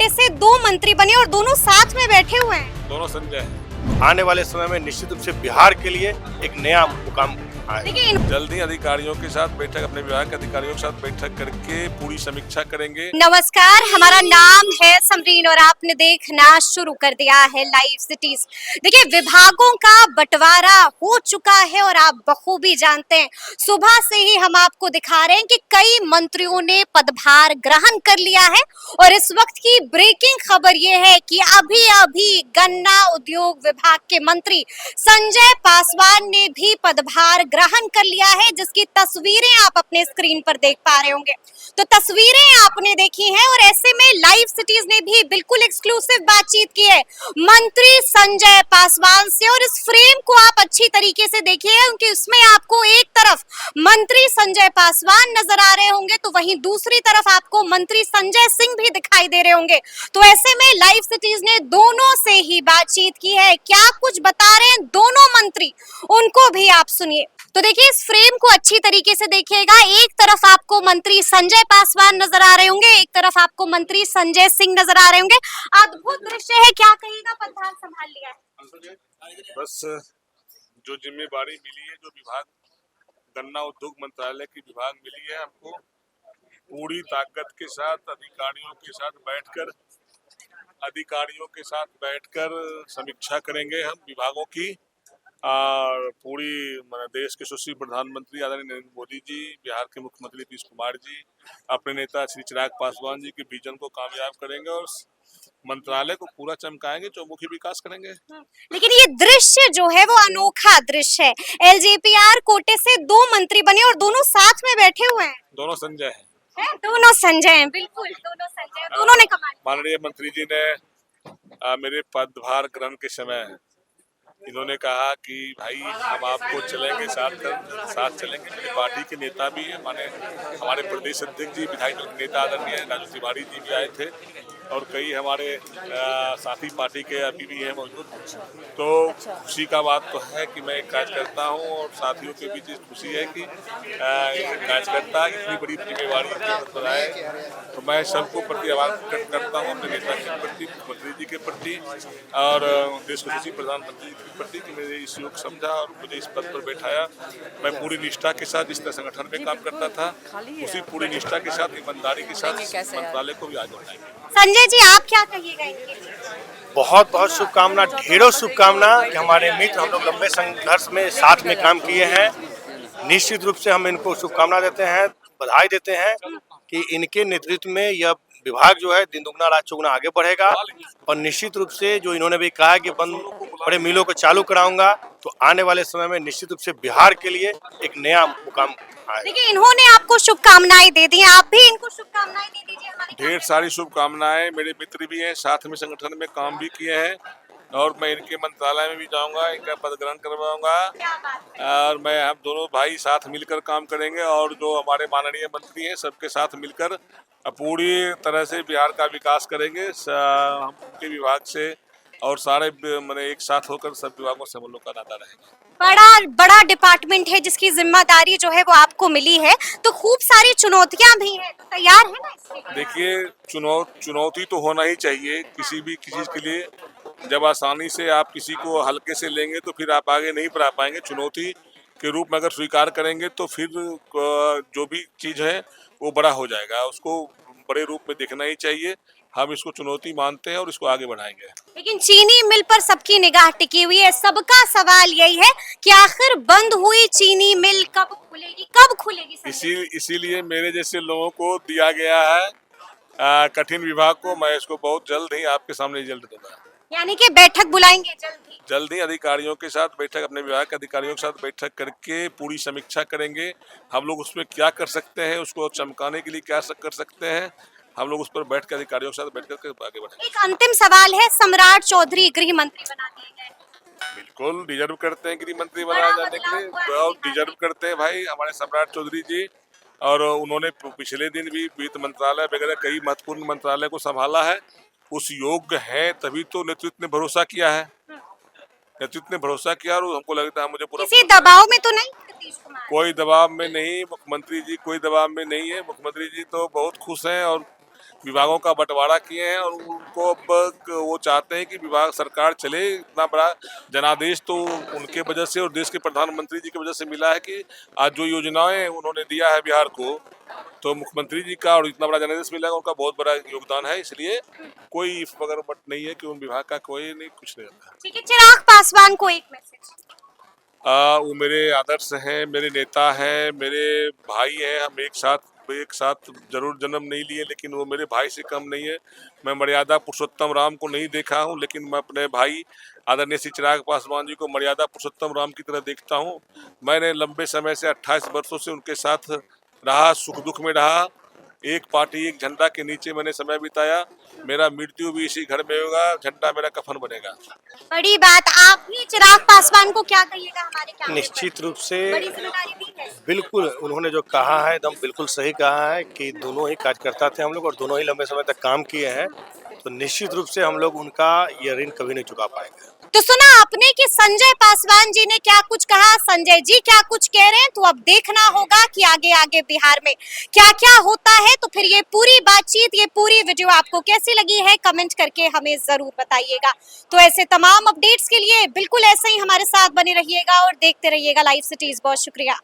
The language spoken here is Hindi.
कोटे से 2 मंत्री बने और दोनों साथ में बैठे हुए हैं। दोनों संजय हैं। आने वाले समय में निश्चित रूप से बिहार के लिए एक नया मुकाम आएगा। देखिए जल्द ही अधिकारियों के साथ बैठक, अपने विभाग के अधिकारियों के साथ बैठक करके पूरी समीक्षा करेंगे। नमस्कार, हमारा नाम है समरीन और आपने देखना शुरू कर दिया है लाइव सिटीज। देखिए विभागों का बंटवारा हो चुका है और आप बखूबी जानते हैं, सुबह से ही हम आपको दिखा रहे हैं कि कई मंत्रियों ने पदभार ग्रहण कर लिया है और इस वक्त की ब्रेकिंग खबर यह है कि अभी अभी गन्ना उद्योग विभाग के मंत्री संजय पासवान ने भी पदभार ग्रहण कर लिया है, जिसकी तस्वीरें आप अपने स्क्रीन पर देख पा रहे होंगे। तो तस्वीरें आपने देखी हैं और ऐसे में लाइव सिटीज ने भी बिल्कुल एक्सक्लूसिव बातचीत की है मंत्री संजय पासवान से, और इस फ्रेम को आप अच्छी तरीके से देखिए क्योंकि उसमें आपको एक तरफ मंत्री संजय पासवान नजर आ रहे होंगे तो वहीं दूसरी तरफ आपको मंत्री संजय सिंह भी दिखाई दे रहे होंगे। तो ऐसे में लाइव सिटीज ने दोनों से ही बातचीत की है, क्या कुछ बता रहे हैं दोनों मंत्री उनको भी आप सुनिए। तो देखिए इस फ्रेम को अच्छी तरीके से देखिएगा, एक तरफ आपको मंत्री संजय पासवान नजर आ रहे होंगे, एक तरफ आपको मंत्री संजय सिंह नजर आ रहे होंगे। अद्भुत दृश्य है, क्या कहिएगा, पदभार संभाल लिया है। बस जो जिम्मेदारी मिली है, जो विभाग गन्ना उद्योग मंत्रालय की विभाग मिली है, हमको पूरी ताकत के साथ अधिकारियों के साथ बैठकर समीक्षा करेंगे हम विभागों की। और पूरी देश के यशस्वी प्रधानमंत्री आदरणीय नरेंद्र मोदी जी, बिहार के मुख्यमंत्री नीतीश कुमार जी, अपने नेता श्री चिराग पासवान जी के विजन को कामयाब करेंगे और मंत्रालय को पूरा चमकाएंगे, चौमुखी विकास करेंगे। लेकिन ये दृश्य जो है वो अनोखा दृश्य है। एलजेपीआर कोटे से 2 मंत्री बने और दोनों साथ में बैठे हुए हैं। दोनों संजय हैं। दोनों संजय हैं, बिल्कुल दोनों संजय हैं, दोनों ने कमाल। माननीय मंत्री जी ने मेरे पदभार ग्रहण के समय इन्होंने कहा कि भाई हम आपको चलेंगे साथ चलेंगे। मेरी पार्टी के नेता भी हैं, माने हमारे प्रदेश अध्यक्ष जी, विधायक दल के नेता आदरणीय राजू तिवारी जी भी आए थे और कई हमारे साथी पार्टी के अभी भी हैं मौजूद। तो खुशी का बात तो है कि मैं एक कार्यकर्ता हूं और साथियों के बीच खुशी है कि कार्यकर्ता इतनी बड़ी जिम्मेवारी बनाए। तो मैं सबको प्रति आभार व्यक्त करता हूं, अपने नेता के प्रति, मुख्यमंत्री जी के प्रति और देश के यशस्वी प्रधानमंत्री जी के प्रति कि मेरे इस योग समझा और मुझे इस पद पर बैठाया। मैं पूरी निष्ठा के साथ जिस तरह संगठन में काम करता था उसी पूरी निष्ठा के साथ, ईमानदारी के साथ मंत्रालय को भी आगे बढ़ाएंगे। संजय जी आप क्या कहिएगा इनके लिए? बहुत बहुत शुभकामना, ढेरों शुभकामना कि हमारे मित्र, हम लोग लंबे संघर्ष में साथ में काम किए हैं। निश्चित रूप से हम इनको शुभकामना देते हैं, बधाई देते हैं कि इनके नेतृत्व में यह विभाग जो है दिन दुगना रात चौगुना आगे बढ़ेगा। और निश्चित रूप से जो इन्होंने भी कहा कि बड़े मिलों को चालू कराऊंगा, तो आने वाले समय में निश्चित रूप से बिहार के लिए एक नया मुकाम आएगा। देखिए इन्होंने आपको शुभकामनाएं दे दी, आप भी इनको शुभकामनाएं दे दीजिए। ढेर सारी शुभकामनाएं, मेरे मित्र भी हैं, साथ में संगठन में काम भी किए हैं और मैं इनके मंत्रालय में भी जाऊंगा, इनका पद ग्रहण करवाऊंगा और मैं हम दोनों भाई साथ मिलकर काम करेंगे और जो हमारे माननीय मंत्री हैं सबके साथ मिलकर पूरी तरह से बिहार का विकास करेंगे। हम उनके विभाग से और सारे मैंने एक साथ होकर सब विभागों से हम लोग का नाता रहेगा। बड़ा डिपार्टमेंट है जिसकी जिम्मेदारी जो है वो आपको मिली है, तो खूब सारी चुनौतियां भी हैं, तो तैयार है ना इसके लिए? देखिए चुनौती तो होना ही चाहिए किसी भी चीज के लिए। जब आसानी से आप किसी को हल्के से लेंगे तो फिर आप आगे नहीं बढ़ा पाएंगे। चुनौती के रूप में अगर स्वीकार करेंगे तो फिर जो भी चीज है वो बड़ा हो जाएगा, उसको बड़े रूप में देखना ही चाहिए। हम इसको चुनौती मानते हैं और इसको आगे बढ़ाएंगे। लेकिन चीनी मिल पर सबकी निगाह टिकी हुई है, सबका सवाल यही है कि आखिर बंद हुई चीनी मिल कब खुलेगी? इसीलिए मेरे जैसे लोगों को दिया गया है कठिन विभाग को। मैं इसको बहुत जल्द ही आपके सामने जल्द दूंगा। यानी कि बैठक बुलाएंगे जल्द ही अधिकारियों के साथ बैठक, अपने विभाग के अधिकारियों के साथ बैठक करके पूरी समीक्षा करेंगे। हम लोग उसमें क्या कर सकते हैं, उसको चमकाने के लिए क्या कर सकते हैं, हम लोग उस पर बैठ कर अधिकारियों के साथ बैठ कर आगे बढ़ेंगे। एक अंतिम सवाल है, सम्राट चौधरी गृह मंत्री बना दिए गए। बिल्कुल डिजर्व करते हैं गृह मंत्री बनाए जाने के लिए, बहुत डिजर्व करते हैं भाई हमारे सम्राट चौधरी जी। और उन्होंने पिछले दिन भी वित्त मंत्रालय वगैरह कई महत्वपूर्ण मंत्रालय को संभाला है। उस योग्य है तभी तो नेतृत्व ने भरोसा किया है, नेतृत्व ने भरोसा किया और हमको लगता है मुझे पूरा किसी दबाव में तो नहीं? कोई दबाव में नहीं, मुख्यमंत्री जी कोई दबाव में नहीं है। मुख्यमंत्री जी तो बहुत खुश हैं और विभागों का बंटवारा किए हैं और उनको अब वो चाहते हैं कि विभाग सरकार चले। इतना बड़ा जनादेश तो उनके वजह से और देश के प्रधानमंत्री जी की वजह से मिला है कि आज जो योजनाएं उन्होंने दिया है बिहार को, तो मुख्यमंत्री जी का और इतना बड़ा जनादेश मिला है, उनका बहुत बड़ा योगदान है। इसलिए कोई इफ वगैरह बट नहीं है कि उन विभाग का कोई नहीं कुछ नहीं होता। ठीक है, चिराग पासवान को एक मैसेज। वो मेरे आदर्श हैं, मेरे नेता हैं, मेरे भाई हैं। हम एक साथ जरूर जन्म नहीं लिए, लेकिन वो मेरे भाई से कम नहीं है। मैं मर्यादा पुरुषोत्तम राम को नहीं देखा हूँ, लेकिन मैं अपने भाई आदरणीय श्री चिराग पासवान जी को मर्यादा पुरुषोत्तम राम की तरह देखता हूँ। मैंने लंबे समय से 28 वर्षों से उनके साथ रहा, सुख दुख में रहा। एक पार्टी एक झंडा के नीचे मैंने समय बिताया। मेरा मृत्यु भी इसी घर में होगा, झंडा मेरा कफन बनेगा। बड़ी बात। आप भी चिराग पासवान को क्या कहिएगा हमारे कैमरे पर? निश्चित रूप से बड़ी जिम्मेदारी दी है। बिल्कुल उन्होंने जो कहा है एकदम बिल्कुल सही कहा है कि दोनों ही कार्यकर्ता थे हम लोग और दोनों ही लंबे समय तक काम किए हैं, तो निश्चित रूप से हम लोग उनका ये ऋण कभी नहीं चुका पाएंगे। तो सुना आपने कि संजय पासवान जी ने क्या कुछ कहा, संजय जी क्या कुछ कह रहे हैं, तो अब देखना होगा कि आगे आगे बिहार में क्या क्या होता है। तो फिर ये पूरी बातचीत, ये पूरी वीडियो आपको कैसी लगी है, कमेंट करके हमें जरूर बताइएगा। तो ऐसे तमाम अपडेट्स के लिए बिल्कुल ऐसे ही हमारे साथ बने रहिएगा और देखते रहिएगा लाइव सिटीज। बहुत शुक्रिया।